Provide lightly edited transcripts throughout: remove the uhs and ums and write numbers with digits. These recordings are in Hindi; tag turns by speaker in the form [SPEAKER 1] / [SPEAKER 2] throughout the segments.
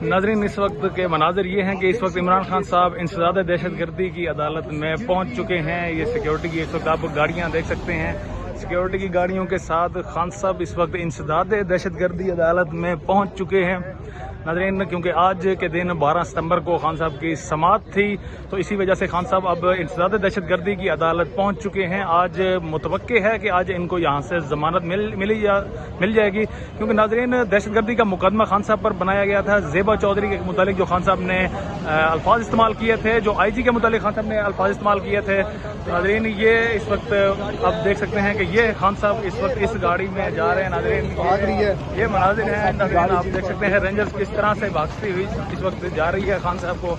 [SPEAKER 1] नाजरीन, इस वक्त के मनाजिर ये हैं कि इस वक्त इमरान खान साहब इंसदाद दहशतगर्दी की अदालत में पहुंच चुके हैं। ये सिक्योरिटी की इस वक्त आप गाड़ियां देख सकते हैं। सिक्योरिटी की गाड़ियों के साथ खान साहब इस वक्त इंसदाद दहशतगर्दी अदालत में पहुंच चुके हैं। नाजरीन, क्योंकि आज के दिन 12 सितंबर को खान साहब की समाअत थी, तो इसी वजह से खान साहब अब इंसदाद दहशतगर्दी की अदालत पहुंच चुके हैं। आज मुतवक्के है कि आज इनको यहाँ से जमानत मिल जाएगी, क्योंकि नाजरीन दहशतगर्दी का मुकदमा खान साहब पर बनाया गया था। ज़ेबा चौधरी के मुतालिक जो खान साहब ने अल्फाज इस्तेमाल किए थे, जो IG के मुतालिक खान साहब ने अल्फाज इस्तेमाल किए थे। तो नाजरीन, ये इस वक्त अब देख सकते हैं कि ये खान साहब इस वक्त इस गाड़ी में जा रहे हैं। नाजरीन, ये मनाजिर हैं। नाजरीन, आप देख सकते हैं रेंजर्स किस तरह से भागती हुई इस वक्त जा रही है खान साहब को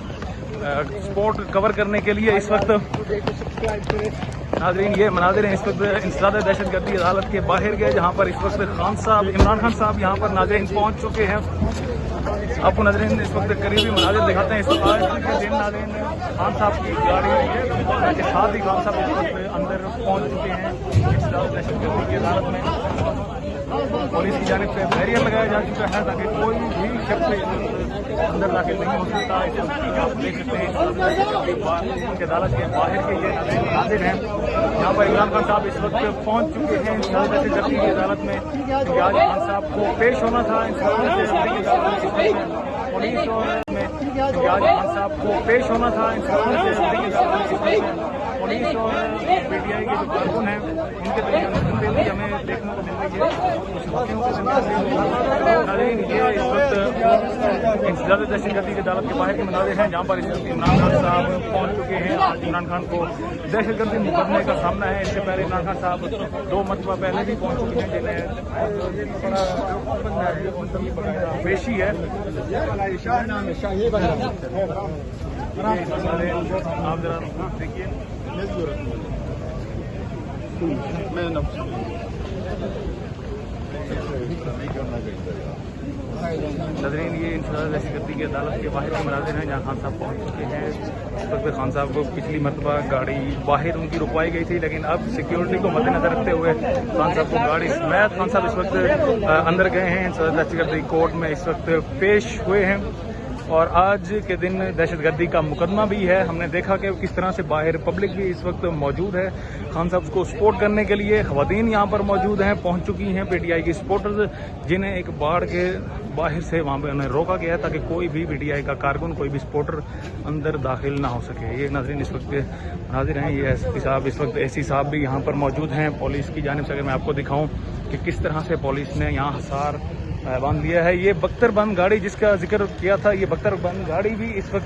[SPEAKER 1] स्पॉट कवर करने के लिए। इस वक्त नाजरीन, ये मनाजिर हैं इस वक्त इंसदाद दहशतगर्दी अदालत के बाहर गए, जहाँ पर इस वक्त खान साहब, इमरान खान साहब यहाँ पर नाजरीन पहुँच चुके हैं। आपको नाजरीन इस वक्त करीबी मनाजिर दिखाते हैं। इस वक्त आज के दिन नाजरीन खान साहब की गाड़ी के साथ ही खान साहब इस वक्त अंदर पहुँच चुके हैं इंसदाद दहशतगर्दी की अदालत में। पुलिस की जानिब से बैरियर लगाया जा चुका है ताकि कोई भी शख्स अंदर दाखिल नहीं हो सकता। आप देख सकते हैं कि अदालत के बाहर के ये नाज़िर हैं। यहाँ पर इमरान खान साहब इस वक्त पहुँच चुके हैं इंसदाद दहशतगर्दी की अदालत में, क्योंकि आज खान साहब को पेश होना था इंसदाद दहशतगर्दी की अदालत में। पुलिस और आज खान साहब को पेश होना था इंसदाद दहशतगर्दी की अदालत में। पुलिस और PTI के जो कारकुन हैं, इनके दरमियान हमें देखने को मिल रही है। ये इस वक्त इंसदाद दहशतगर्दी की अदालत के बाहर के मनाजिर हैं, जहाँ पर इमरान खान साहब पहुँच चुके हैं। आज इमरान खान को दहशतगर्दी मुकदमे का सामना है। इससे पहले इमरान खान साहब 2 मरतबा पहले भी पहुँच चुके हैं, जिन्हें पेशी है। आप जरा देखिए, नाज़रीन, ये इंसदाद दहशतगर्दी की अदालत के बाहर के मनाजिर हैं, जहाँ खान साहब पहुँच चुके हैं। इस वक्त खान साहब को पिछली मरतबा गाड़ी बाहर उनकी रुकवाई गई थी, लेकिन अब सिक्योरिटी को मद्देनजर रखते हुए खान साहब को गाड़ी समेत खान साहब इस वक्त अंदर गए हैं। इंसदाद दहशतगर्दी कोर्ट में इस वक्त पेश हुए हैं और आज के दिन दहशतगर्दी का मुकदमा भी है। हमने देखा कि किस तरह से बाहर पब्लिक भी इस वक्त मौजूद है खान साहब को सपोर्ट करने के लिए। ख़वातीन यहाँ पर मौजूद हैं, पहुँच चुकी हैं PTI की सपोर्टर्स, जिन्हें एक बाढ़ के बाहर से वहाँ पे उन्हें रोका गया है ताकि कोई भी PTI का कारकुन, कोई भी सपोर्टर अंदर दाखिल ना हो सके। ये नाज़रीन इस वक्त हाजिर हैं। ये SP साहब, इस वक्त AC साहब भी यहाँ पर मौजूद हैं। पुलिस की जानिब से अगर मैं आपको दिखाऊँ कि किस तरह से पुलिस ने यहाँ हसार बांध लिया है। ये बख्तरबंद गाड़ी जिसका जिक्र किया था, ये बख्तरबंद गाड़ी भी इस वक्त